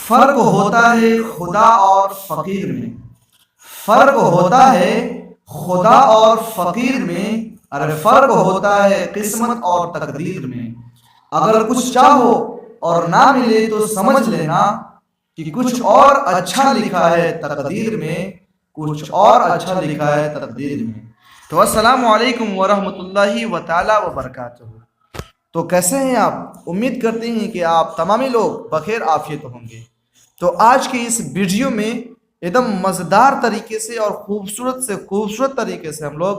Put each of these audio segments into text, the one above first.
فرق ہوتا ہے خدا اور فقیر میں، فرق ہوتا ہے خدا اور فقیر میں، ارے فرق ہوتا ہے قسمت اور تقدیر میں۔ اگر کچھ چاہو اور نہ ملے تو سمجھ لینا کہ کچھ اور اچھا لکھا ہے تقدیر میں، کچھ اور اچھا لکھا ہے تقدیر میں۔ تو السلام علیکم ورحمۃ اللہ و تعالی وبرکاتہ۔ تو کیسے ہیں آپ؟ امید کرتے ہیں کہ آپ تمامی لوگ بخیر عافیت ہوں گے۔ تو آج کی اس ویڈیو میں ایک دم مزیدار طریقے سے اور خوبصورت طریقے سے ہم لوگ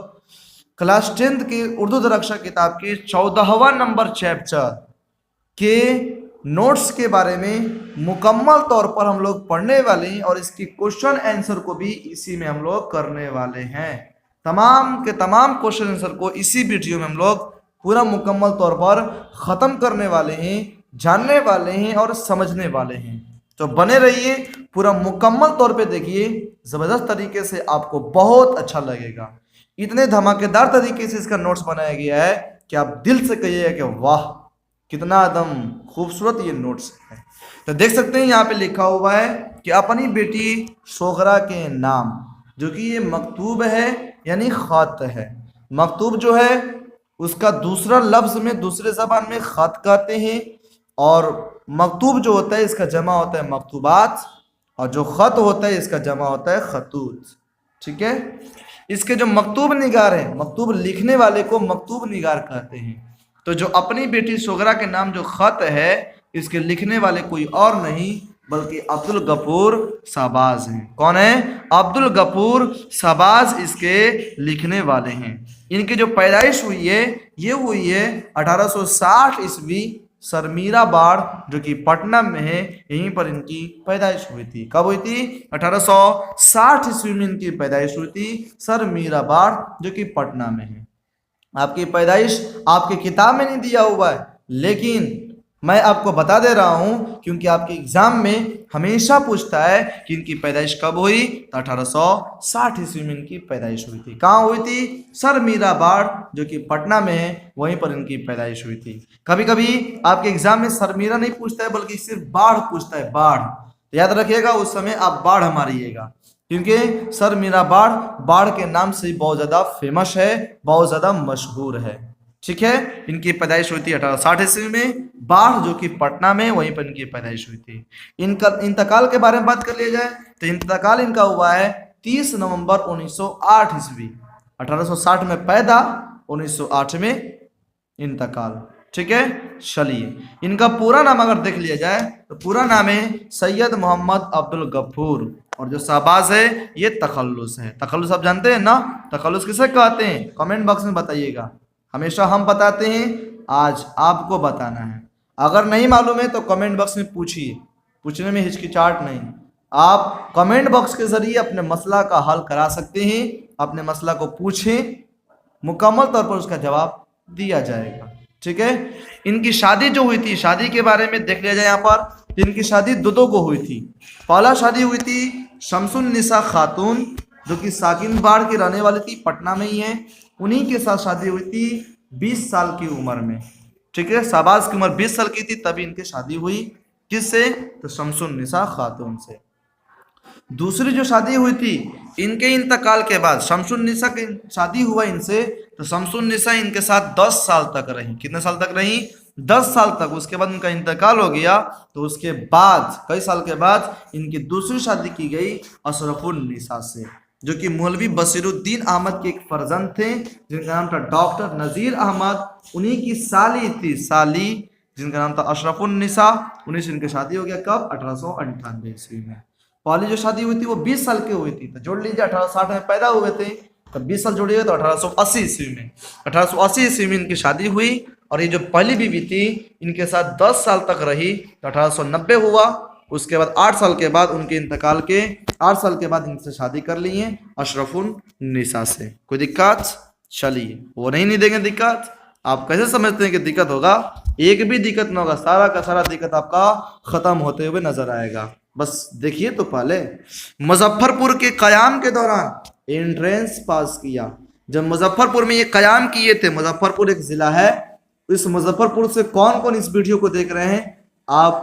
کلاس 10 کی اردو درخشہ کتاب کے 14واں نمبر چیپٹر کے نوٹس کے بارے میں مکمل طور پر ہم لوگ پڑھنے والے ہیں، اور اس کی کوشچن آنسر کو بھی اسی میں ہم لوگ کرنے والے ہیں۔ تمام کے تمام کوشچن آنسر کو اسی ویڈیو میں ہم لوگ پورا مکمل طور پر ختم کرنے والے ہیں، جاننے والے ہیں اور سمجھنے والے ہیں۔ تو بنے رہیے، پورا مکمل طور پہ دیکھیے، زبردست طریقے سے آپ کو بہت اچھا لگے گا۔ اتنے دھماکے دار طریقے سے اس کا نوٹس بنایا گیا ہے کہ آپ دل سے کہیے گا کہ واہ کتنا دم خوبصورت یہ نوٹس ہے۔ تو دیکھ سکتے ہیں یہاں پہ لکھا ہوا ہے کہ اپنی بیٹی سغرا کے نام، جو کہ یہ مکتوب ہے یعنی خط ہے۔ مکتوب جو ہے اس کا دوسرا لفظ میں دوسرے زبان میں خط کہتے ہیں، اور مکتوب جو ہوتا ہے اس کا جمع ہوتا ہے مکتوبات، اور جو خط ہوتا ہے اس کا جمع ہوتا ہے خطوط۔ ٹھیک ہے، اس کے جو مکتوب نگار ہیں، مکتوب لکھنے والے کو مکتوب نگار کہتے ہیں۔ تو جو اپنی بیٹی سغرا کے نام جو خط ہے، اس کے لکھنے والے کوئی اور نہیں بلکہ عبدالغفور شہباز ہیں۔ کون ہیں؟ عبدالغفور شہباز اس کے لکھنے والے ہیں۔ ان کی جو پیدائش ہوئی ہے یہ ہوئی ہے 1860 عیسوی سرمیرا باڑ، جو کہ پٹنہ میں ہے، یہیں پر ان کی پیدائش ہوئی تھی۔ کب ہوئی تھی؟ 1860 عیسوی میں ان کی پیدائش ہوئی تھی، سرمیرا باڑ جو کہ پٹنہ میں ہے۔ آپ کی پیدائش آپ کی کتاب میں نہیں دیا ہوا ہے، لیکن میں آپ کو بتا دے رہا ہوں کیونکہ آپ کے ایگزام میں ہمیشہ پوچھتا ہے کہ ان کی پیدائش کب ہوئی، تو 1860 عیسوی میں ان کی پیدائش ہوئی تھی۔ کہاں ہوئی تھی؟ سرمیرا باڑ جو کہ پٹنہ میں ہے، وہیں پر ان کی پیدائش ہوئی تھی۔ کبھی کبھی آپ کے ایگزام میں سرمیرا نہیں پوچھتا ہے بلکہ صرف باڑ پوچھتا ہے، باڑ۔ یاد رکھیے گا، اس سمے آپ باڑ ماریے گا، کیونکہ سرمیرا باڑ کے نام سے بہت زیادہ فیمس ہے، بہت زیادہ مشہور ہے۔ ٹھیک ہے، ان کی پیدائش ہوئی تھی 1860 عیسوی میں، باڑ جو کہ پٹنہ میں، وہیں پر ان کی پیدائش ہوئی تھی۔ ان کا انتقال کے بارے میں بات کر لیا جائے تو انتقال ان کا ہوا ہے 30 نومبر 1908 عیسوی۔ 1860 میں پیدا، 1908 میں انتقال۔ ٹھیک ہے، چلیے ان کا پورا نام اگر دیکھ لیا جائے تو پورا نام ہے سید محمد عبدالغفور، اور جو شہباز ہے یہ تخلص ہے۔ تخلص آپ جانتے ہیں نا، تخلص کسے کہتے ہیں؟ کمنٹ باکس میں بتائیے گا۔ ہمیشہ ہم بتاتے ہیں، آج آپ کو بتانا ہے۔ اگر نہیں معلوم ہے تو کمنٹ باکس میں پوچھیے، پوچھنے میں ہچکچاہٹ نہیں۔ آپ کمنٹ باکس کے ذریعے اپنے مسئلہ کا حل کرا سکتے ہیں، اپنے مسئلہ کو پوچھیں، مکمل طور پر اس کا جواب دیا جائے گا۔ ٹھیک ہے، ان کی شادی جو ہوئی تھی، شادی کے بارے میں دیکھ لیا جائے یہاں پر، ان کی شادی دو کو ہوئی تھی۔ پہلا شادی ہوئی تھی شمس النساء خاتون، جو کہ ساکن باڑ کی رہنے والی تھی، پٹنہ میں ہی ہے۔ انہی کے ساتھ شادی ہوئی تھی 20 سال کی عمر میں۔ ٹھیک ہے، شہباز کی عمر 20 سال کی تھی تبھی ان کی شادی ہوئی، کس سے؟ تو شمس النساء خاتون سے۔ دوسری جو شادی ہوئی تھی ان کے انتقال کے بعد، شمس النساء کی شادی ہوا ان سے، تو شمس النساء ان کے ساتھ 10 سال تک رہی۔ کتنے سال تک رہی؟ 10 سال تک۔ اس کے بعد ان کا انتقال ہو گیا، تو اس کے بعد کئی سال کے بعد ان کی دوسری شادی کی گئی اشرف النساء سے، جو کہ مولوی بصیر الدین احمد کے ایک فرزند تھے، جن کا نام تھا ڈاکٹر نذیر احمد۔ انہی کی سالی تھی، سالی، جن کا نام تھا اشرف النساء۔ انہی سے ان کی شادی ہو گیا، کب؟ 1898 عیسوی میں۔ پہلی جو شادی ہوئی تھی وہ 20 سال کی ہوئی تھی، تو جوڑ لیجیے 1860 میں پیدا ہوئے تھے، تو 20 سال جوڑیے تو 1880 عیسوی میں۔ 1880 عیسوی میں ان کی شادی ہوئی، اور یہ جو پہلی بیوی تھی ان کے ساتھ 10 سال تک رہی، تو 1890 ہوا۔ اس کے بعد 8 سال کے بعد ان کے انتقال کے 8 سال کے بعد ان سے شادی کر لی ہیں اشرف النساء سے۔ کوئی دقت؟ چلیے، وہ نہیں دیں گے دقت۔ آپ کیسے سمجھتے ہیں کہ دقت ہوگا؟ ایک بھی دقت نہ ہوگا، سارا کا سارا دقت آپ کا ختم ہوتے ہوئے نظر آئے گا۔ بس دیکھیے تو پہلے مظفر پور کے قیام کے دوران انٹرنس پاس کیا۔ جب مظفر پور میں یہ قیام کیے تھے، مظفر پور ایک ضلع ہے، اس مظفر پور سے کون کون اس ویڈیو کو دیکھ رہے ہیں آپ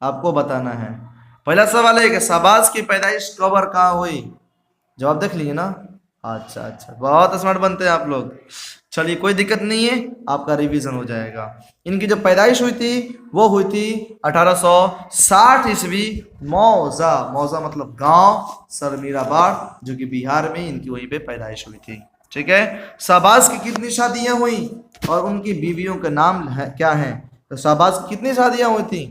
آپ کو بتانا ہے. پہلا سوال ہے کہ شہباز کی پیدائش کب اور کہاں ہوئی؟ جواب دیکھ لیجیے نا. اچھا اچھا، بہت اسمارٹ بنتے ہیں آپ لوگ. چلیے کوئی دقت نہیں ہے، آپ کا ریویژن ہو جائے گا. ان کی جو پیدائش ہوئی تھی وہ ہوئی تھی 1860 ء. موضع مطلب گاؤں، سر میرا باڑ جو کہ بہار میں، ان کی وہیں پہ پیدائش ہوئی تھی. ٹھیک ہے. شہباز کی کتنی شادیاں ہوئیں اور ان کی بیویوں کے نام کیا ہیں؟ تو شہباز کی کتنی شادیاں ہوئی تھیں؟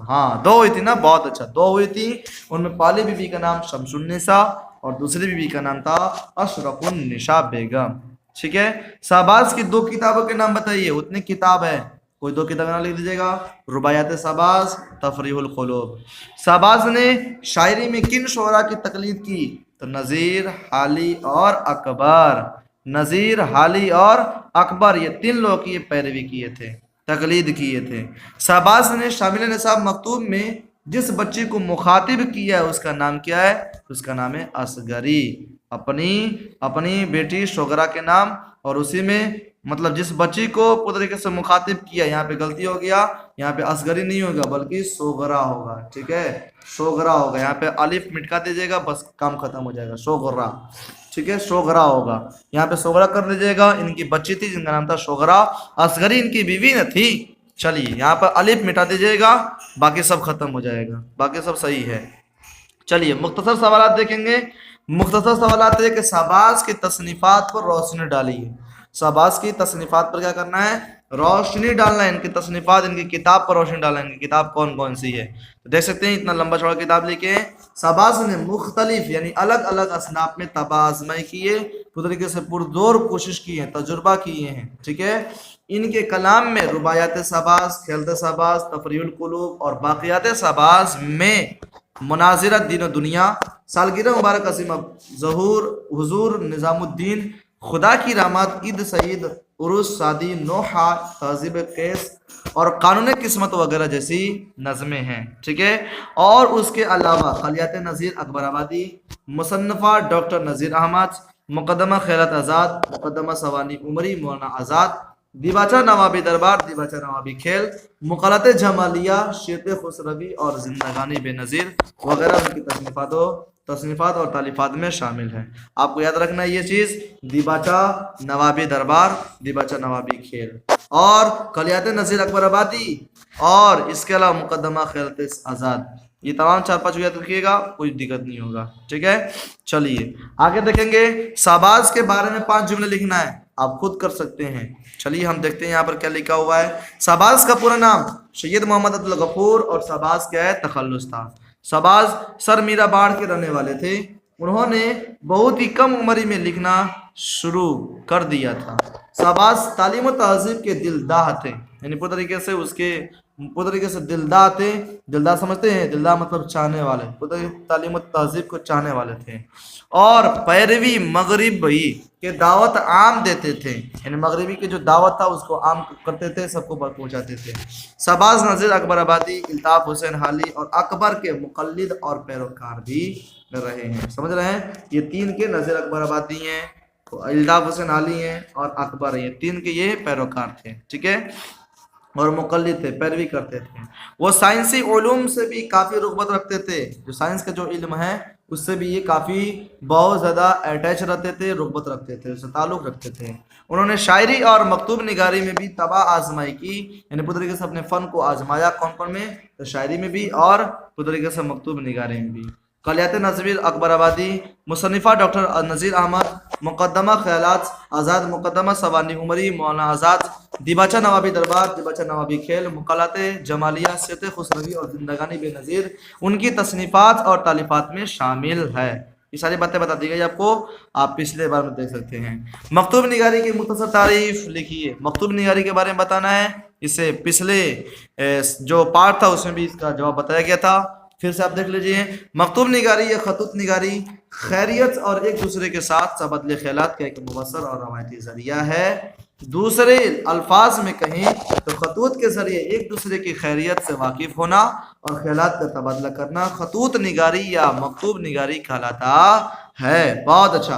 ہاں 2 ہوئی تھی نا. بہت اچھا، 2 ہوئی تھی. ان میں پہلی بیوی کا نام شمس النساء اور دوسری بیوی کا نام تھا اشرف النساء بیگم. ٹھیک ہے. شہباز کی 2 کتابوں کے نام بتائیے. اتنی کتاب ہے، کوئی 2 کتابیں نام لکھ دیجیے گا. رباعیات شہباز، تفریح القلوب. شہباز نے شاعری میں کن شعراء کی تقلید کی؟ تو نظیر، حالی اور اکبر. نظیر، حالی اور اکبر، یہ 3 لوگوں کی پیروی کیے تھے، تقلید کیے تھے. شہباز نے شامل نصاب مکتوب میں جس بچی کو مخاطب کیا ہے اس کا نام کیا ہے؟ اس کا نام ہے اصغری. اپنی بیٹی شوگرا کے نام، اور اسی میں مطلب جس بچی کو پورے طریقے سے مخاطب کیا، یہاں پہ غلطی ہو گیا، یہاں پہ اصغری نہیں ہوگا بلکہ شوگرا ہوگا. ٹھیک ہے، شوگرا ہوگا. یہاں پہ الف مٹکا دیجیے گا، بس کام ختم ہو جائے گا. شوگرا. ٹھیک ہے، شوگرا ہوگا. یہاں پہ شوگرا کر دیجیے گا. ان کی بچی تھی جن کا نام تھا شوگرا. اصغری ان کی بیوی نہ تھی. چلیے یہاں پر الف مٹا دیجیے گا، باقی سب ختم ہو جائے گا، باقی سب صحیح ہے. چلیے مختصر سوالات دیکھیں گے. مختصر سوالات ہے کہ شہباز کی تصنیفات پر روشنی ڈالیے. شہباز کی تصنیفات پر کیا کرنا ہے؟ روشنی ڈالنا ہے. ان کی تصنیفات، ان کی کتاب پر روشنی ڈالنا ہے. ان کی کتاب کون کون سی ہے؟ تو دیکھ سکتے ہیں اتنا لمبا چوڑا کتاب لکھے ہیں. شہباز نے مختلف یعنی الگ الگ اصناف میں طبع آزمائی کیے، پوری طریقے سے پرزور کوشش کی ہے، تجربہ کیے ہیں. ٹھیک ہے. ان کے کلام میں رباعیات شہباز، خیالات شہباز، تفریح القلوب اور باقیات شہباز میں مناظرت دین و دنیا، سالگرہ مبارک عظیم ظہور حضور نظام الدین، خدا کی رحمت، عید سعید، عرس شادی، نوحہ، تہذیب قیس اور قانون قسمت وغیرہ جیسی نظمیں ہیں. ٹھیک ہے. اور اس کے علاوہ خلیات نذیر اکبر آبادی، مصنفہ ڈاکٹر نذیر احمد، مقدمہ خیرات آزاد، مقدمہ سوانی عمری مولانا آزاد، دیباچہ نوابی دربار، دیباچہ نوابی کھیل، مقالات جمالیہ، شیرت خسروی اور زندگانی بے نظیر وغیرہ ان کی تصنیفات اور تالیفات میں شامل ہیں. آپ کو یاد رکھنا ہے یہ چیز، دیباچہ نوابی دربار، دیباچہ نوابی کھیل اور خلیات نذیر اکبر آبادی، اور اس کے علاوہ مقدمہ خیرات آزاد. یہ تمام 4-5 یاد رکھیے گا، کوئی دقت نہیں ہوگا. ٹھیک ہے. چلیے آگے دیکھیں گے. شہباز کے بارے میں 5 جملے لکھنا ہے، آپ خود کر سکتے ہیں. چلیے ہم دیکھتے ہیں یہاں پر کیا لکھا ہوا ہے. شہباز کا پورا نام سید محمد عبدالغفور اور شہباز کیا ہے؟ تخلص تھا. شہباز سر میرا باڑ کے رہنے والے تھے. انہوں نے بہت ہی کم عمری میں لکھنا شروع کر دیا تھا. شہباز تعلیم و تہذیب کے دلداہ تھے، یعنی پورے طریقے سے اس کے پورے طریقے سے دلداہ تھے. دلداہ سمجھتے ہیں؟ دلداہ مطلب چاہنے والے، پورے تعلیم و تہذیب کو چاہنے والے تھے. اور پیروی مغربی کے دعوت عام دیتے تھے، یعنی مغربی کی جو دعوت تھا اس کو عام کرتے تھے، سب کو پہنچاتے تھے. شہباز نذیر اکبر آبادی الطاف حسین حالی اور اکبر کے مقلد اور پیروکار بھی رہے ہیں. سمجھ رہے ہیں؟ یہ 3 کے نذیر اکبر آبادی ہیں، الطاف حسین حالی ہیں اور اکبر ہیں. 3 کے یہ پیروکار تھے. ٹھیک ہے. اور مقلد تھے، پیروی کرتے تھے. وہ سائنسی علوم سے بھی کافی رغبت رکھتے تھے. جو سائنس کا جو علم ہے اس سے بھی یہ کافی بہت زیادہ اٹیچ رہتے تھے، رغبت رکھتے تھے، اس سے تعلق رکھتے تھے. انہوں نے شاعری اور مکتوب نگاری میں بھی طبع آزمائی کی، یعنی پوری طریقے سے اپنے فن کو آزمایا. کون میں؟ تو شاعری میں بھی اور پوری طریقے سے مکتوب نگاری میں بھی. خلیات نذیر اکبر آبادی، مصنفہ ڈاکٹر نذیر احمد، مقدمہ خیالات آزاد، مقدمہ سوانی عمری مولانا آزاد، دیباچہ نوابی دربار، دیباچہ نوابی کھیل، مقالات جمالیہ، سیرت خسروی اور زندگانی بے نظیر ان کی تصنیفات اور تالیفات میں شامل ہے. یہ ساری باتیں بتا دی گئی آپ کو، آپ پچھلے بار میں دیکھ سکتے ہیں. مکتوب نگاری کی مختصر تعریف لکھیے. مکتوب نگاری کے بارے میں بتانا ہے. اس سے پچھلے جو پارٹ تھا اس میں بھی اس کا جواب بتایا گیا تھا. پھر سے آپ دیکھ لیجئے. مکتوب نگاری یا خطوط نگاری خیریت اور ایک دوسرے کے ساتھ تبادلہ خیالات کا ایک مبصر اور روایتی ذریعہ ہے. دوسرے الفاظ میں کہیں تو خطوط کے ذریعے ایک دوسرے کی خیریت سے واقف ہونا اور خیالات کا تبادلہ کرنا خطوط نگاری یا مکتوب نگاری کہلاتا ہے. بہت اچھا.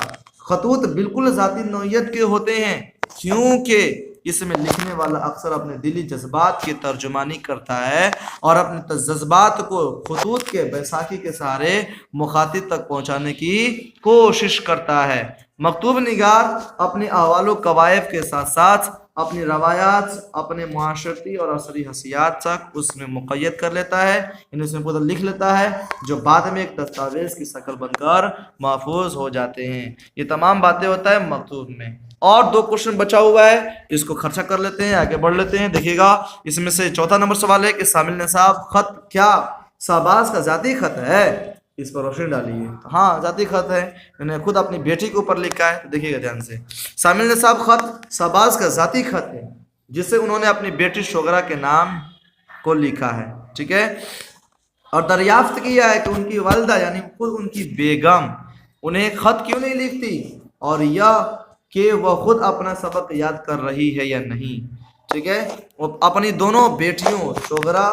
خطوط بالکل ذاتی نوعیت کے ہوتے ہیں کیونکہ اس میں لکھنے والا اکثر اپنے دلی جذبات کی ترجمانی کرتا ہے اور اپنے جذبات کو خطوط کے بیساکھی کے سہارے مخاطب تک پہنچانے کی کوشش کرتا ہے۔ مکتوب نگار اپنے احوال و قوائف کے ساتھ ساتھ اپنی روایات اپنے معاشرتی اور عصری حسیات تک اس میں مقید کر لیتا ہے، یعنی اس میں پورا لکھ لیتا ہے، جو بعد میں ایک دستاویز کی شکل بن کر محفوظ ہو جاتے ہیں۔ یہ تمام باتیں ہوتا ہے مکتوب میں۔ اور 2 کوشچن بچا ہوا ہے، اس کو خرچہ کر لیتے ہیں، آگے بڑھ لیتے ہیں۔ دیکھیے گا اس میں سے چوتھا نمبر سوال ہے کہ شامل نصاب خط کیا شہباز کا ذاتی خط ہے؟ اس پر روشنی ڈالیے۔ ہاں ذاتی خط ہے، انہوں نے خود اپنی بیٹی کے اوپر لکھا ہے، تو دیکھیے گا دھیان سے۔ شامل نصاب خط شہباز کا ذاتی خط ہے جسے انہوں نے اپنی بیٹی شوگرا کے نام کو لکھا ہے، ٹھیک ہے، اور دریافت کیا ہے کہ ان کی والدہ یعنی خود ان کی بیگم انہیں خط کیوں نہیں لکھتی، اور یا کہ وہ خود اپنا سبق یاد کر رہی ہے یا نہیں، ٹھیک ہے۔ وہ اپنی دونوں بیٹیوں شوگرا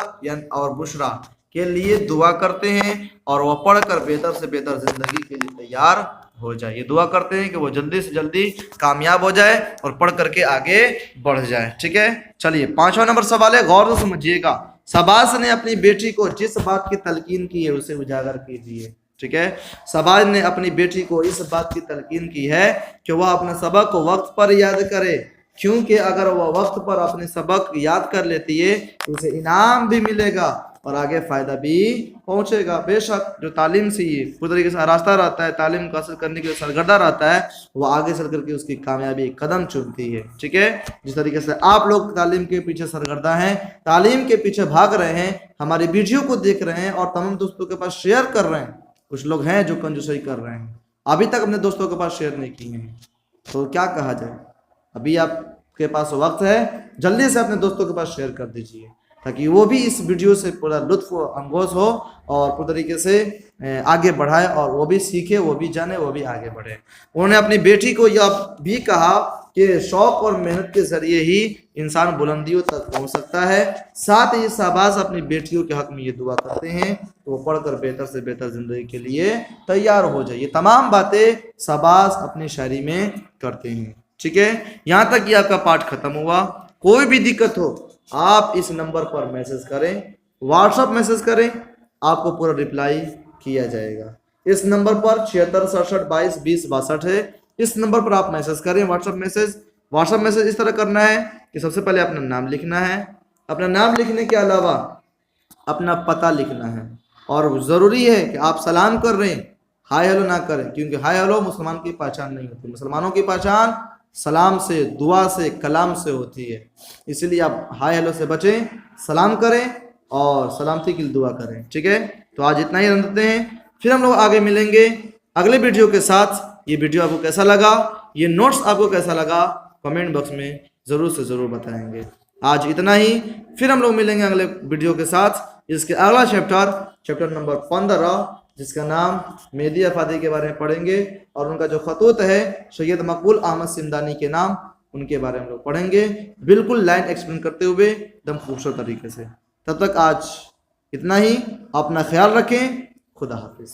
اور بشرا کے لیے دعا کرتے ہیں اور وہ پڑھ کر بہتر سے بہتر زندگی کے لیے تیار ہو جائے۔ یہ دعا کرتے ہیں کہ وہ جلدی سے جلدی کامیاب ہو جائے اور پڑھ کر کے آگے بڑھ جائے، ٹھیک ہے۔ چلیے 5واں نمبر سوال ہے، غور سے سمجھیے گا۔ شہباز نے اپنی بیٹی کو جس بات کی تلقین کی ہے اسے اجاگر کیجیے، ٹھیک ہے۔ شہباز نے اپنی بیٹی کو اس بات کی تلقین کی ہے کہ وہ اپنا سبق کو وقت پر یاد کرے، کیونکہ اگر وہ وقت پر اپنے سبق یاد کر لیتی ہے تو اسے انعام بھی ملے گا اور آگے فائدہ بھی پہنچے گا۔ بے شک جو تعلیم سے یہ پوری طریقے سے راستہ رہتا ہے، تعلیم کو حاصل کرنے کے لیے سرگردہ رہتا ہے، وہ آگے چل کر کے اس کی کامیابی قدم چنتی ہے، ٹھیک ہے۔ جس طریقے سے آپ لوگ تعلیم کے پیچھے سرگردہ ہیں، تعلیم کے پیچھے بھاگ رہے ہیں، ہماری ویڈیو کو دیکھ رہے ہیں اور تمام دوستوں کے پاس شیئر کر رہے ہیں، کچھ لوگ ہیں جو کنجوسی کر رہے ہیں، ابھی تک اپنے دوستوں کے پاس شیئر نہیں کیے ہیں، تو کیا کہا جائے؟ ابھی آپ کے پاس وقت ہے، جلدی سے اپنے دوستوں کے پاس شیئر کر دیجئے تاکہ وہ بھی اس ویڈیو سے پورا لطف اندوز ہو اور پورے طریقے سے آگے بڑھائے اور وہ بھی سیکھے، وہ بھی جانے، وہ بھی آگے بڑھے۔ انہوں نے اپنی بیٹی کو یہ بھی کہا کہ شوق اور محنت کے ذریعے ہی انسان بلندیوں تک پہنچ سکتا ہے۔ ساتھ ہی شہباز اپنی بیٹیوں کے حق میں یہ دعا کرتے ہیں کہ وہ پڑھ کر بہتر سے بہتر زندگی کے لیے تیار ہو جائے۔ یہ تمام باتیں شہباز اپنی شاعری میں کرتے ہیں، ٹھیک ہے۔ یہاں تک یہ آپ کا پارٹ ختم ہوا۔ کوئی بھی دقت ہو آپ اس نمبر پر میسج کریں، واٹس ایپ میسج کریں، آپ کو پورا رپلائی کیا جائے گا۔ اس نمبر پر 7667222062 ہے، اس نمبر پر آپ میسج کریں، واٹس ایپ میسج اس طرح کرنا ہے کہ سب سے پہلے اپنا نام لکھنا ہے، اپنا نام لکھنے کے علاوہ اپنا پتہ لکھنا ہے، اور ضروری ہے کہ آپ سلام کر رہے ہیں، ہائے ہیلو نہ کریں، کیونکہ ہائے ہیلو مسلمان کی پہچان نہیں ہوتی۔ مسلمانوں کی پہچان سلام سے، دعا سے، کلام سے ہوتی ہے، اس لیے آپ ہائے ہیلو سے بچیں، سلام کریں اور سلامتی کی دعا کریں، ٹھیک ہے۔ تو آج اتنا ہی رکھتے ہیں، پھر ہم لوگ آگے ملیں گے اگلے ویڈیو کے ساتھ۔ یہ ویڈیو آپ کو کیسا لگا، یہ نوٹس آپ کو کیسا لگا، کمنٹ باکس میں ضرور سے ضرور بتائیں گے۔ آج اتنا ہی، پھر ہم لوگ ملیں گے اگلے ویڈیو کے ساتھ۔ اس کے اگلا چیپٹر نمبر 15 جس کا نام مہدی افادی کے بارے میں پڑھیں گے، اور ان کا جو خطوط ہے سید مقبول احمد سمدانی کے نام، ان کے بارے میں ہم لوگ پڑھیں گے، بالکل لائن ایکسپلین کرتے ہوئے ایک دم خوبصورت طریقے سے۔ تب تک آج اتنا ہی، اپنا خیال رکھیں، خدا حافظ۔